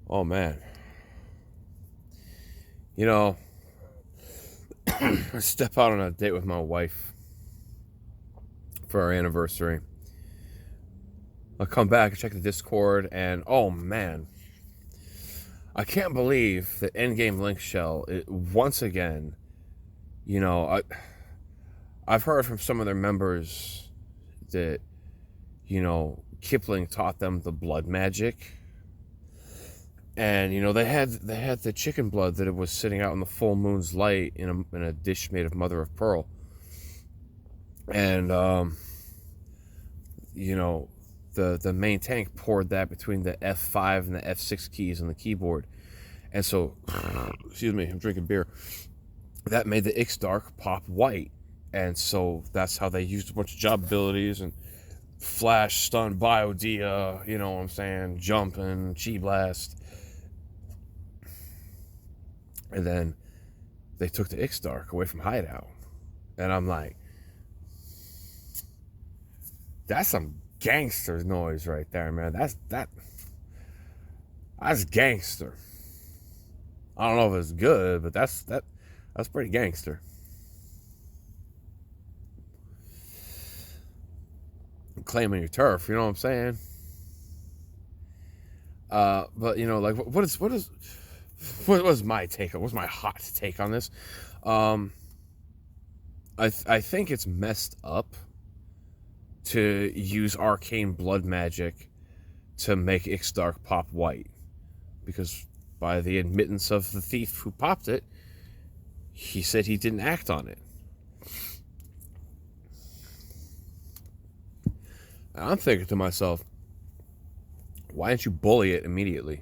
Oh man, you know, I step out on a date with my wife for our anniversary. I come back, I check the Discord, and oh man, I can't believe that EndGameLinkshell once again. You know, I've heard from some of their members that Kipling taught them the blood magic, and they had the chicken blood that it was sitting out in the full moon's light in a dish made of mother of pearl, and you know, the main tank poured that between the F5 and the F6 keys on the keyboard. And so, excuse me, I'm drinking beer. That made the Ixdark pop white. And so that's how they used a bunch of job abilities and flash, stun, biodia, you know what I'm saying, jumping, chi blast. And then they took the Ixdark away from hideout. And I'm like, that's some gangster noise right there, man. That's gangster. I don't know if it's good, but that's pretty gangster. Claiming your turf, you know what I'm saying? But like what was my take? What's my hot take on this? Um, I think it's messed up to use arcane blood magic to make Ixdark pop white, because by the admittance of the thief who popped it, he said he didn't act on it. And I'm thinking to myself, why didn't you bully it immediately?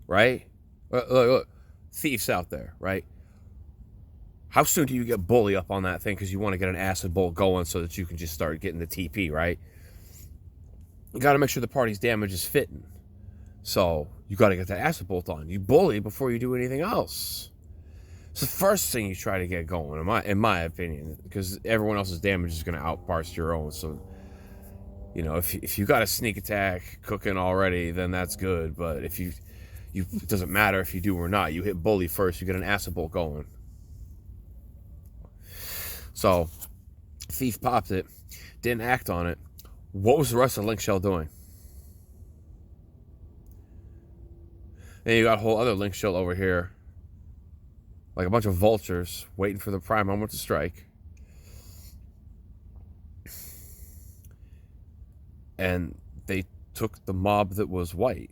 Right? Look, thieves out there, right? How soon do you get bully up on that thing because you want to get an acid bolt going so that you can just start getting the TP, right? You got to make sure the party's damage is fitting. So you got to get that acid bolt on. You bully before you do anything else. It's the first thing you try to get going, in my opinion, because everyone else's damage is going to outparse your own. So, if you got a sneak attack cooking already, then that's good. But if it doesn't matter if you do or not. You hit bully first, you get an acid bolt going. So, thief popped it, didn't act on it. What was the rest of Linkshell doing? Then you got a whole other Linkshell over here, like a bunch of vultures waiting for the prime moment to strike. And they took the mob that was white.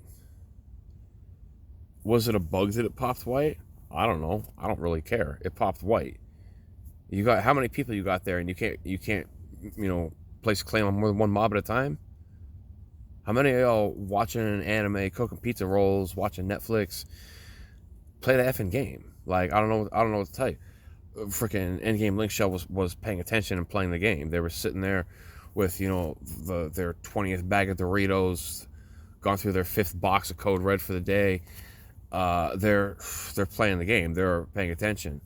Was it a bug that it popped white? I don't know. I don't really care. It popped white. You got how many people you got there, and you can't place a claim on more than one mob at a time? How many of y'all watching an anime, cooking pizza rolls, watching Netflix, play the effing game? Like, I don't know what to tell you. Freaking EndGameLinkshell was paying attention and playing the game. They were sitting there with their 20th bag of Doritos, gone through their 5th box of Code Red for the day. They're playing the game. They're paying attention.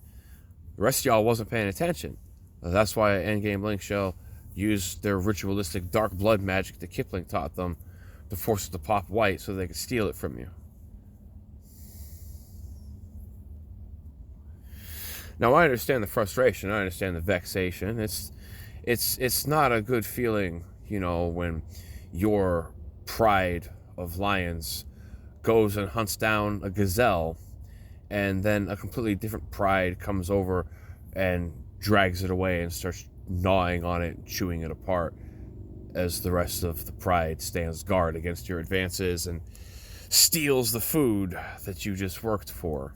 The rest of y'all wasn't paying attention. That's why EndGameLinkshell used their ritualistic dark blood magic that Kipling taught them to force it to pop white so they could steal it from you. Now I understand the frustration. I understand the vexation. It's not a good feeling, when your pride of lions goes and hunts down a gazelle, and then a completely different pride comes over and drags it away and starts gnawing on it and chewing it apart, as the rest of the pride stands guard against your advances and steals the food that you just worked for.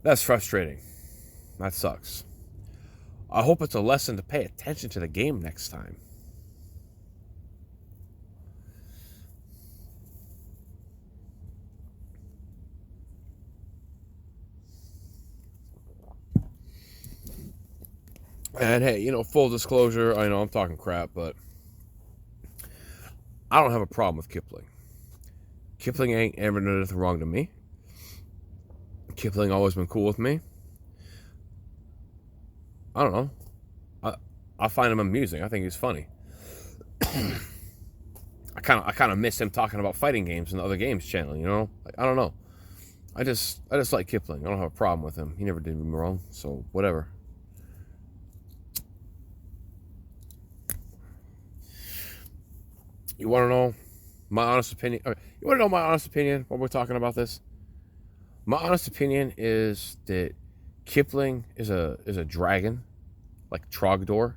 That's frustrating. That sucks. I hope it's a lesson to pay attention to the game next time. And hey, full disclosure, I know I'm talking crap, but I don't have a problem with Kipling. Kipling ain't ever done anything wrong to me. Kipling always been cool with me. I don't know. I find him amusing. I think he's funny. I kind of miss him talking about fighting games in the other games channel. You know, like, I don't know. I just like Kipling. I don't have a problem with him. He never did me wrong, so whatever. You want to know my honest opinion? You want to know my honest opinion when we're talking about this? My honest opinion is that Kipling is a dragon, like Trogdor,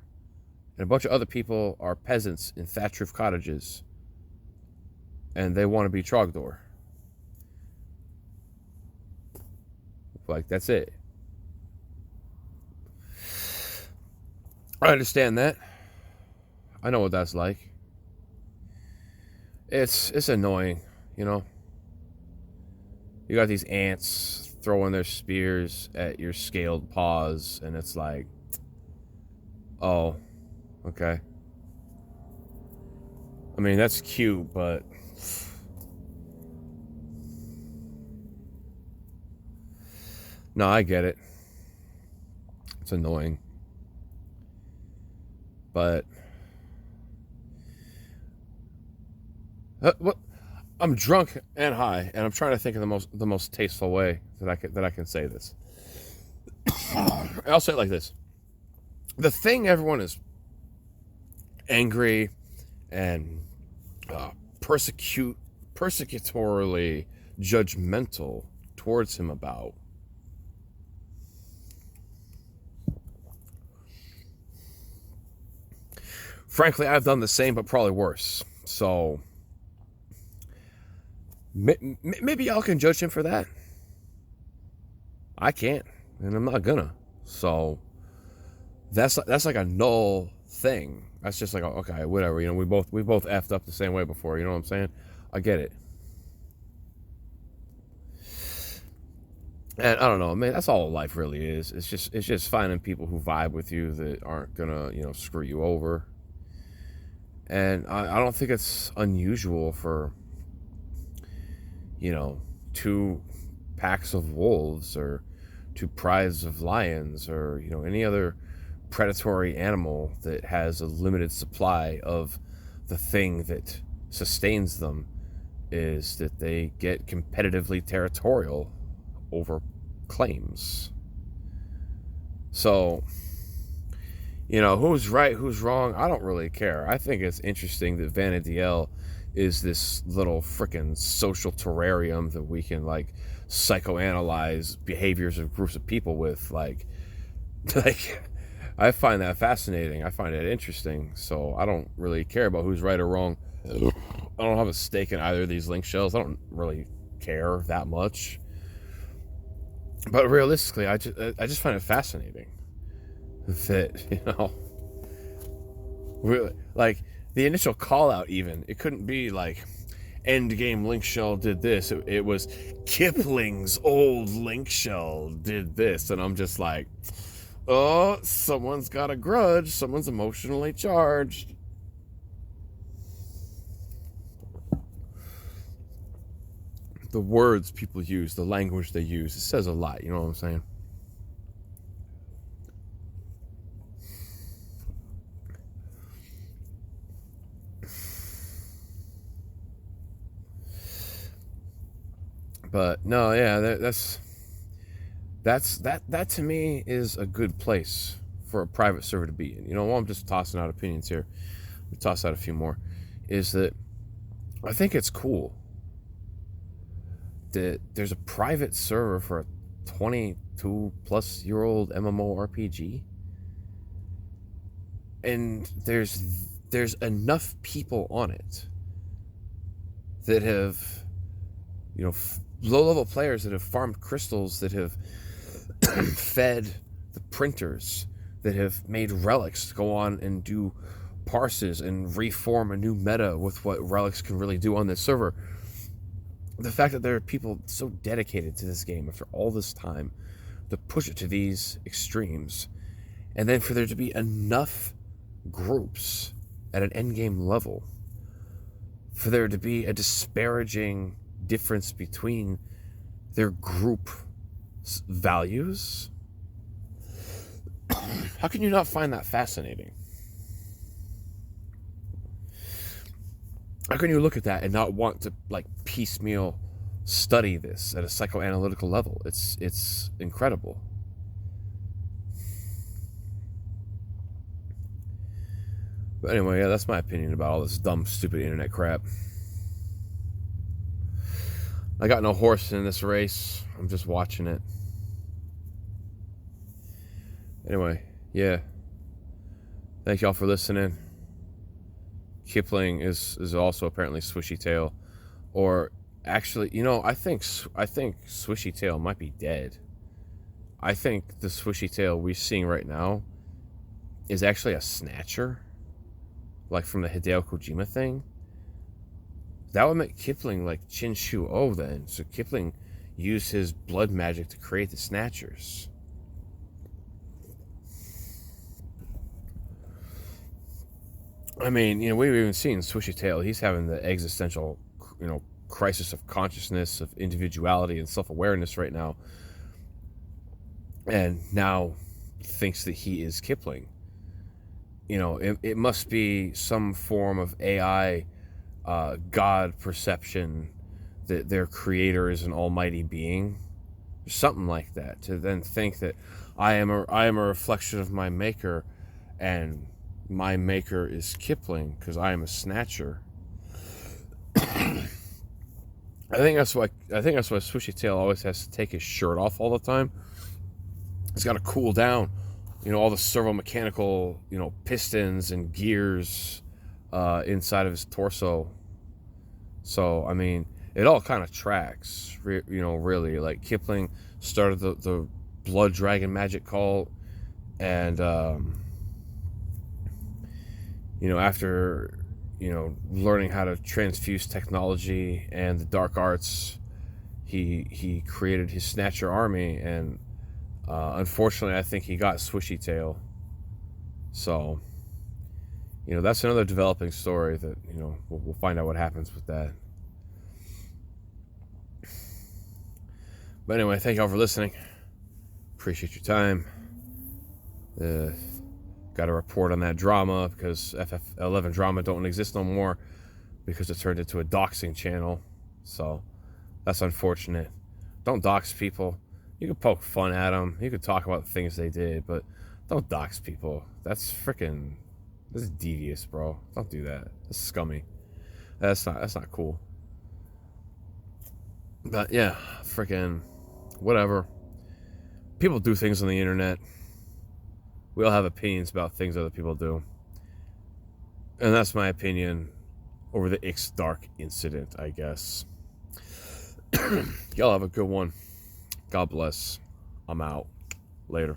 and a bunch of other people are peasants in thatch roof cottages, and they want to be Trogdor. Like, that's it. I understand that. I know what that's like. It's annoying, you know. You got these ants throwing their spears at your scaled paws, and it's like, oh, okay. I mean, that's cute, but no, I get it. It's annoying. But what? I'm drunk and high, and I'm trying to think of the most tasteful way that I can say this. I'll say it like this: the thing everyone is angry and persecutorily judgmental towards him about, frankly, I've done the same, but probably worse. So maybe y'all can judge him for that. I can't, and I'm not gonna. So that's like a null thing. That's just like, okay, whatever. You know, we both effed up the same way before. You know what I'm saying? I get it. And I don't know, man. That's all life really is. It's just finding people who vibe with you that aren't gonna, you know, screw you over. And I don't think it's unusual for, you know, 2 packs of wolves or 2 prides of lions or, you know, any other predatory animal that has a limited supply of the thing that sustains them, is that they get competitively territorial over claims. So, you know, who's right, who's wrong, I don't really care. I think it's interesting that Vanadiel is this little freaking social terrarium that we can, like, psychoanalyze behaviors of groups of people with. Like I find that fascinating. I find it interesting. So I don't really care about who's right or wrong. I don't have a stake in either of these link shells. I don't really care that much. But realistically, I just find it fascinating that, you know, really, like, the initial call out, even, it couldn't be like EndGameLinkshell did this. It was Kipling's old link shell did this. And I'm just like, oh, someone's got a grudge. Someone's emotionally charged. The words people use, the language they use, it says a lot. You know what I'm saying? But no, yeah, that to me is a good place for a private server to be in. You know, while I'm just tossing out opinions here, we toss out a few more. Is that I think it's cool that there's a private server for a 22-plus-year-old MMORPG, and there's enough people on it that have, you know, low-level players that have farmed crystals, that have fed the printers, that have made relics to go on and do parses and reform a new meta with what relics can really do on this server. The fact that there are people so dedicated to this game after all this time to push it to these extremes, and then for there to be enough groups at an endgame level, for there to be a disparaging difference between their group values. How can you not find that fascinating? How can you look at that and not want to like piecemeal study this at a psychoanalytical level? It's incredible. But anyway, yeah, that's my opinion about all this dumb, stupid internet crap. I got no horse in this race. I'm just watching it. Anyway, yeah. Thank y'all for listening. Kipling is also apparently Swishy Tail, or actually, you know, I think Swishy Tail might be dead. I think the Swishy Tail we're seeing right now is actually a snatcher, like from the Hideo Kojima thing. That would make Kipling like Chin Shu Oh then. So Kipling used his blood magic to create the snatchers. I mean, you know, we've even seen Swishy Tail. He's having the existential, you know, crisis of consciousness, of individuality and self-awareness right now. And now thinks that he is Kipling. You know, it must be some form of AI God perception that their creator is an almighty being. Something like that. To then think that I am a reflection of my maker, and my maker is Kipling because I am a snatcher. I think that's why Swishy Tail always has to take his shirt off all the time. He's got to cool down, you know, all the servo mechanical, you know, pistons and gears inside of his torso. So I mean, it all kind of tracks, you know, really. Like Kipling started the Blood Dragon magic cult, and you know, after, you know, learning how to transfuse technology and the dark arts, he created his Snatcher army, and unfortunately, I think he got Swishy Tail. So, you know, that's another developing story that, you know, we'll find out what happens with that. But anyway, thank y'all for listening. Appreciate your time. Got to report on that drama because FF11 drama don't exist no more because it turned into a doxing channel. So that's unfortunate. Don't dox people. You can poke fun at them. You can talk about the things they did, but don't dox people. That's devious, bro. Don't do that. That's scummy. That's not cool. But yeah, freaking whatever. People do things on the internet. We all have opinions about things other people do. And that's my opinion over the Ixdark incident, I guess. Y'all have a good one. God bless. I'm out. Later.